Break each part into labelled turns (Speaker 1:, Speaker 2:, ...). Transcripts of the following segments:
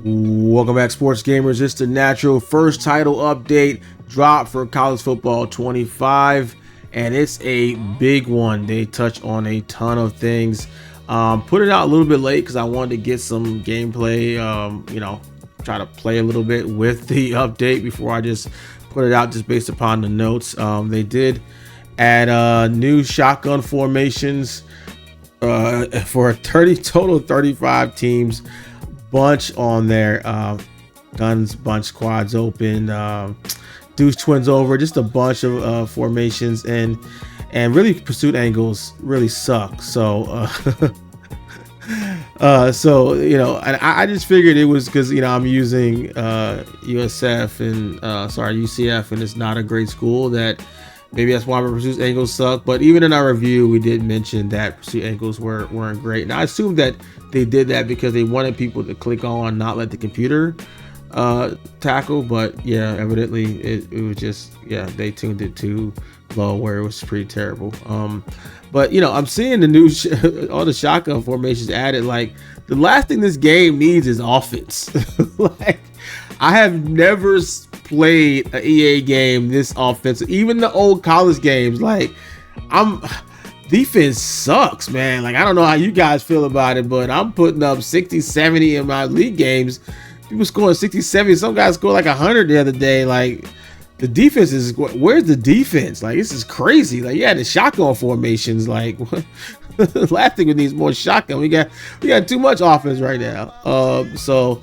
Speaker 1: Welcome back, sports gamers. It's the natural first title update drop for college football 25, and it's a big one. They touch on a ton of things. Put it out a little bit late because I wanted to get some gameplay, try to play a little bit with the update before I just put it out just based upon the notes. They did add new shotgun formations for a 30 total 35 teams. Bunch on there, guns, bunch, quads open, deuce twins over, just a bunch of formations, and really pursuit angles really suck. So I just figured it was because I'm using USF and UCF, and it's not a great school, that maybe that's why my pursuit angles suck. But even in our review, we did mention that pursuit angles weren't great, and I assumed that they did that because they wanted people to click on, not let the computer tackle. But yeah, evidently it was just, they tuned it too low where it was pretty terrible. But I'm seeing the new all the shotgun formations added. Like, the last thing this game needs is offense. Like, I have never played an EA game this offensive. Even the old college games, like, defense sucks, man. Like, I don't know how you guys feel about it, but I'm putting up 60, 70 in my league games. People scoring 60, 70. Some guys scored like 100 the other day. Like, the defense is, where's the defense? Like, this is crazy. Like, the shotgun formations. Like, last thing we need is more shotgun. We got too much offense right now. So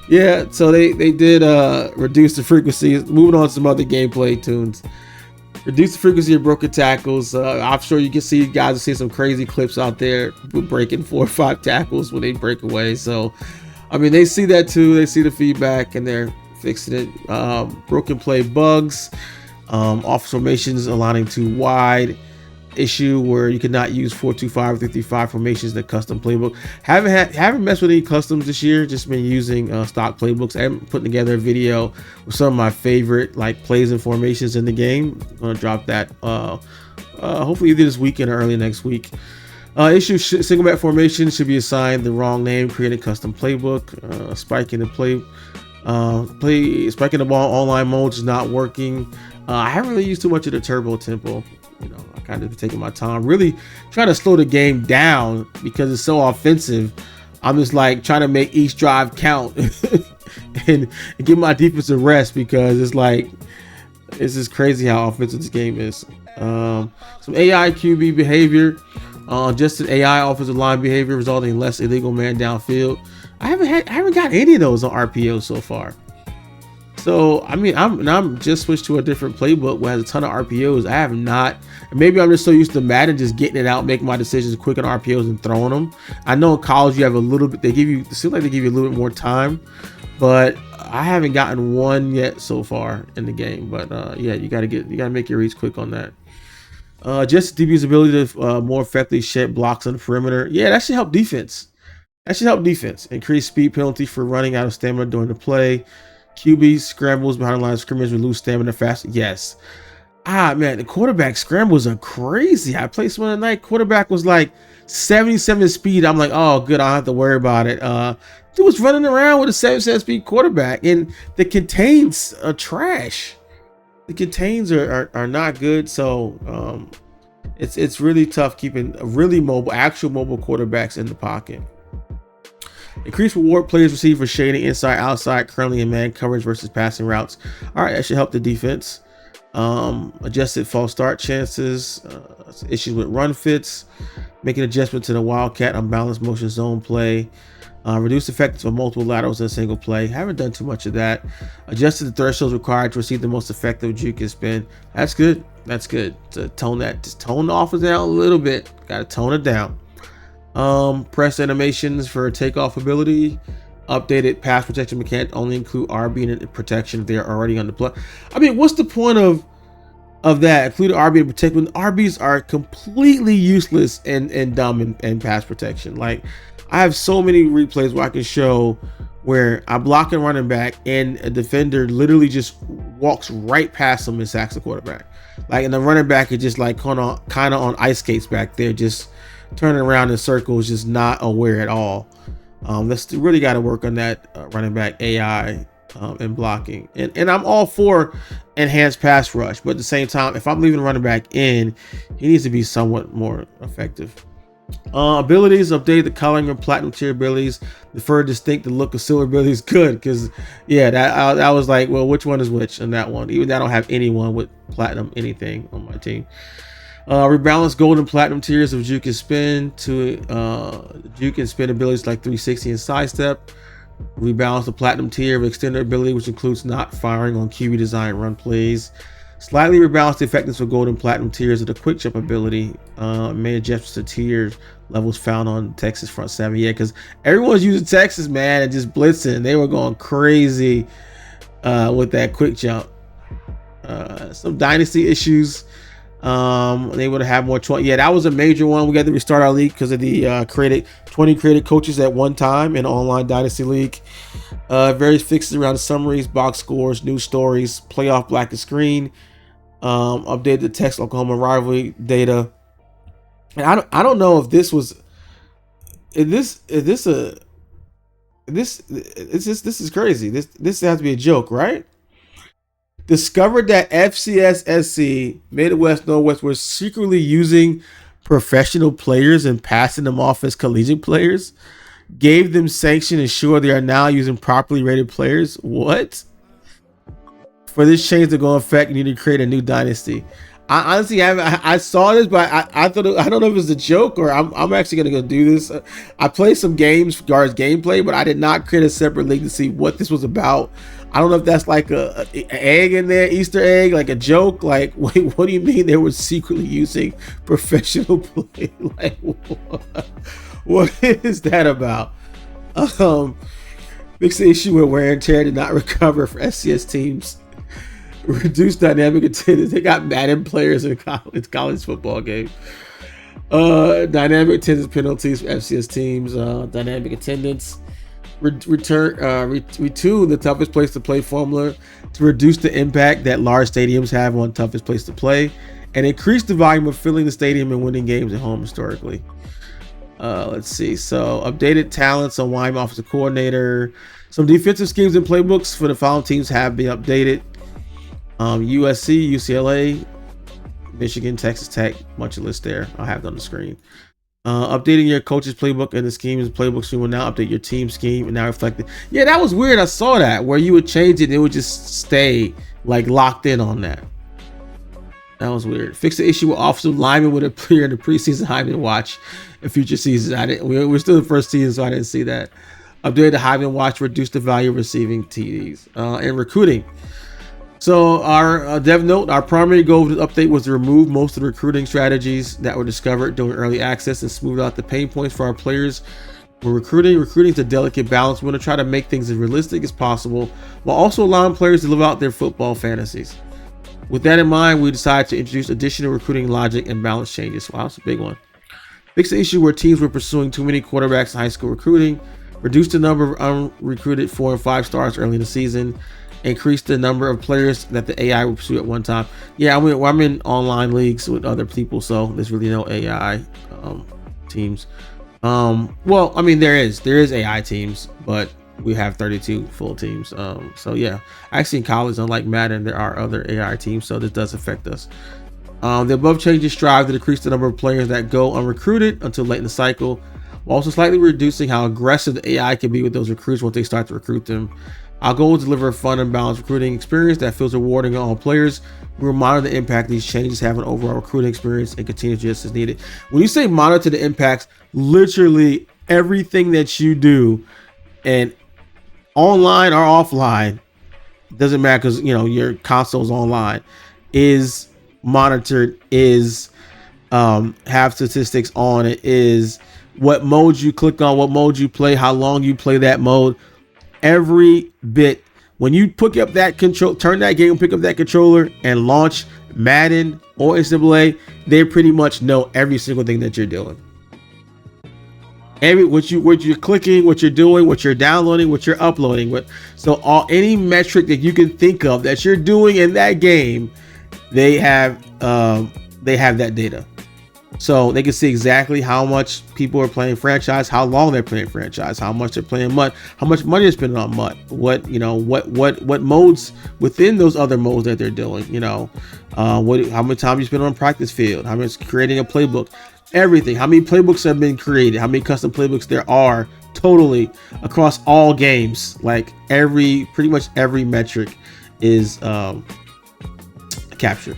Speaker 1: they did reduce the frequency. Moving on to some other gameplay tunes. Reduce the frequency of broken tackles. I'm sure you can see, guys will see some crazy clips out there breaking 4 or 5 tackles when they break away. So, I mean, they see that too. They see the feedback and they're fixing it. Broken play bugs. Off formations aligning too wide. Issue where you cannot use 4-2-5 or 3-3-5 formations in the custom playbook. Haven't messed with any customs this year. Just been using stock playbooks. I'm putting together a video with some of my favorite plays and formations in the game. I'm gonna drop that hopefully either this weekend or early next week. Issue single back formation should be assigned the wrong name. Create a custom playbook. Spiking the ball online mode is not working. I haven't really used too much of the turbo tempo. I kind of taking my time, really trying to slow the game down because it's so offensive. I'm just like trying to make each drive count and give my defense a rest, because it's just crazy how offensive this game is. Some AI QB behavior, just an AI offensive line behavior resulting in less illegal man downfield. I haven't got any of those on RPO so far. So, I mean, I'm just switched to a different playbook where it has a ton of RPOs. I have not. Maybe I'm just so used to Madden just getting it out, making my decisions quick on RPOs and throwing them. I know in college you have a little bit. It seems like they give you a little bit more time, but I haven't gotten one yet so far in the game. But you gotta make your reads quick on that. Just DB's ability to more effectively shed blocks on the perimeter. Yeah, that should help defense. Increase speed penalty for running out of stamina during the play. QB scrambles behind the line of scrimmage with lose stamina fast. Yes. Man, the quarterback scrambles are crazy. I played some other night. Quarterback was like 77 speed. I'm like, oh, good. I don't have to worry about it. Dude was running around with a 77 speed quarterback, and the contains are trash. The contains are not good. So it's really tough keeping really actual mobile quarterbacks in the pocket. Increase reward players receive for shading inside, outside, currently in man coverage versus passing routes. All right, that should help the defense. Adjusted false start chances, issues with run fits, make an adjustment to the wildcat unbalanced motion zone play, reduce effectiveness of multiple laterals in a single play. Haven't done too much of that. Adjusted the thresholds required to receive the most effective juke and spin. That's good. To tone the offense down a little bit. Got to tone it down. Press animations for takeoff ability. Updated pass protection mechanic only include RB and protection if they are already on the play. I mean, what's the point of that? Include RB and protection when RBs are completely useless and dumb in pass protection. Like, I have so many replays where I can show where I block a running back and a defender literally just walks right past him and sacks the quarterback. Like, and the running back is just like kind of on ice skates back there, just turning around in circles, just not aware at all. Let's really got to work on that running back AI and blocking. And I'm all for enhanced pass rush, but at the same time, if I'm leaving running back in, he needs to be somewhat more effective. Abilities, update the coloring of platinum tier abilities. The further distinct the look of silver abilities. Good, because yeah, that I was like, well, which one is which in that one? Even though I don't have anyone with platinum anything on my team. Rebalance gold and platinum tiers of juke and spin to juke and spin abilities like 360 and sidestep. Rebalance the platinum tier of extended ability, which includes not firing on QB design run plays. Slightly rebalance the effectiveness of gold and platinum tiers of the quick jump ability. Made adjustments to tier levels found on Texas front seven. Yeah, because everyone's using Texas, man, and just blitzing. They were going crazy with that quick jump. Some dynasty issues. They would have more 20. Yeah, that was a major one. We got to restart our league because of the 20 created coaches at one time in online dynasty league. Various fixes around summaries, box scores, news stories, playoff black and screen. Updated the Texas Oklahoma rivalry data. And I don't know if this was this is crazy. This has to be a joke, right? Discovered that FCS, SC, Midwest, Northwest were secretly using professional players and passing them off as collegiate players. Gave them sanction, ensure they are now using properly rated players. What? For this change to go in effect, you need to create a new dynasty. I honestly haven't. I saw this, but I thought I don't know if it's a joke or I'm actually gonna go do this. I played some games, guards gameplay, but I did not create a separate league to see what this was about. I don't know if that's like a egg in there, Easter egg, like a joke. Like, wait, what do you mean they were secretly using professional play? Like, what is that about? Fix the issue where wear and tear did not recover for SCS teams. Reduce dynamic attendance. They got Madden players in college football game. Dynamic attendance penalties for FCS teams. Dynamic attendance. Retune the toughest place to play formula to reduce the impact that large stadiums have on toughest place to play, and increase the volume of filling the stadium and winning games at home historically. Let's see. So updated talents on Wyman offensive coordinator. Some defensive schemes and playbooks for the following teams have been updated. USC, UCLA, Michigan, Texas Tech, bunch of lists there. I'll have it on the screen. Updating your coach's playbook and the schemes and playbooks. You will now update your team scheme and now reflect it. Yeah, that was weird. I saw that where you would change it and it would just stay like locked in on that. That was weird. Fix the issue with offensive linemen would appear in the preseason Heisman watch in future seasons. We're still in the first season, so I didn't see that. Update the Heisman watch, reduce the value of receiving TDs. And recruiting. So our dev note, our primary goal of the update was to remove most of the recruiting strategies that were discovered during early access and smooth out the pain points for our players. We're recruiting is a delicate balance. We want to try to make things as realistic as possible while also allowing players to live out their football fantasies. With that in mind, we decided to introduce additional recruiting logic and balance changes. Wow, that's a big one. Fix the issue where teams were pursuing too many quarterbacks in high school recruiting. Reduce the number of unrecruited 4 and 5 stars early in the season. Increase the number of players that the AI will pursue at one time. Yeah, I'm in online leagues with other people, so there's really no AI teams. Well, I mean there is AI teams, but we have 32 full teams. So yeah, actually in college, unlike Madden, there are other AI teams, so this does affect us. The above changes strive to decrease the number of players that go unrecruited until late in the cycle, while also slightly reducing how aggressive the AI can be with those recruits once they start to recruit them. Our goal is to deliver a fun and balanced recruiting experience that feels rewarding on all players. We will monitor the impact these changes have on overall recruiting experience and continue just as needed. When you say monitor the impacts, literally everything that you do, and online or offline, doesn't matter because your console's online, is monitored, is have statistics on it, is what mode you click on, what mode you play, how long you play that mode. Every bit. When you pick up that control, turn that game, pick up that controller and launch Madden or NCAA, they pretty much know every single thing that you're doing. What you're clicking, what you're doing, what you're downloading, what you're uploading. Any metric that you can think of that you're doing in that game, they have that data. So they can see exactly how much people are playing franchise, how long they're playing franchise, how much they're playing MUT, how much money they're spending on MUT, what modes within those other modes that they're doing, how many time you spend on practice field, how much creating a playbook, everything, how many playbooks have been created, how many custom playbooks there are totally across all games. Like pretty much every metric is captured.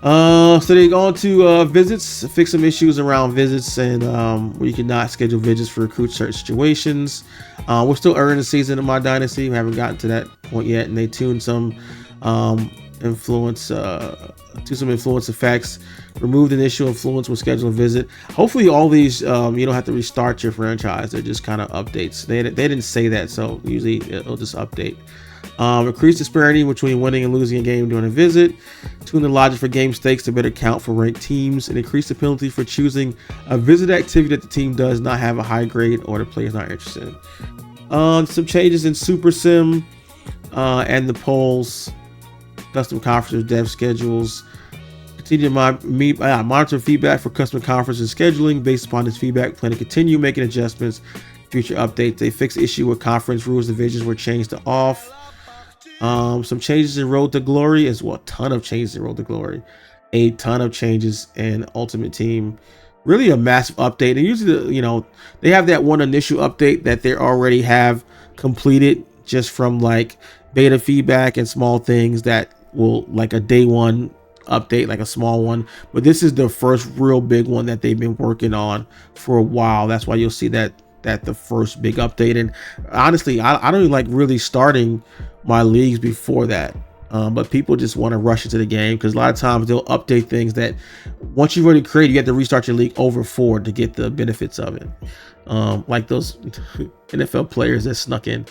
Speaker 1: So they go on to visits, fix some issues around visits, and where you cannot schedule visits for recruit certain situations. We're still early in the season of my Dynasty. We haven't gotten to that point yet, and they tuned some influence effects, removed initial influence when scheduling a visit. Hopefully all these you don't have to restart your franchise. They're just kind of updates. They didn't say that, so usually it'll just update. Increase disparity between winning and losing a game during a visit, tune the logic for game stakes to better count for ranked teams, and increase the penalty for choosing a visit activity that the team does not have a high grade or the player is not interested in. Some changes in Super Sim and the polls, custom conferences, dev schedules. Continue to monitor feedback for custom conference and scheduling. Based upon this feedback, plan to continue making adjustments. Future updates. They fixed the issue with conference rules divisions were changed to off. Some changes in Road to Glory as well. A ton of changes in Road to Glory. A ton of changes in Ultimate Team. Really a massive update. And usually, they have that one initial update that they already have completed just from like beta feedback and small things that will, like a day one update, like a small one. But this is the first real big one that they've been working on for a while. That's why you'll see that the first big update. And honestly, I don't even like really starting my leagues before that, but people just want to rush into the game because a lot of times they'll update things that once you've already created, you have to restart your league over forward to get the benefits of it, like those NFL players that snuck in.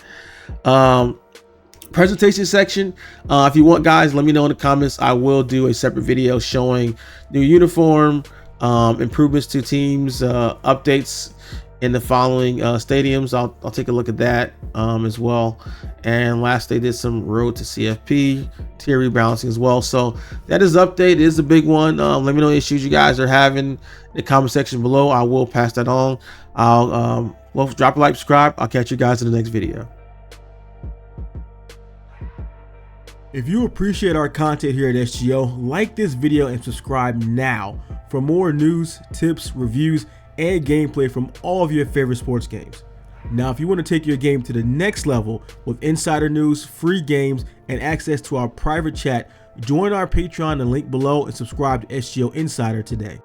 Speaker 1: Presentation section, if you want, guys, let me know in the comments. I will do a separate video showing new uniform, improvements to teams, updates in the following stadiums. I'll take a look at that as well. And last, they did some road to CFP tier rebalancing as well. So that is update. It is a big one. Let me know issues you guys are having in the comment section below. I will pass that on. I'll drop a like, subscribe. I'll catch you guys in the next video.
Speaker 2: If you appreciate our content here at SGO, like this video and subscribe now for more news, tips, reviews, and gameplay from all of your favorite sports games. Now, if you want to take your game to the next level with insider news, free games, and access to our private chat, join our Patreon, the link below, and subscribe to SGO Insider today.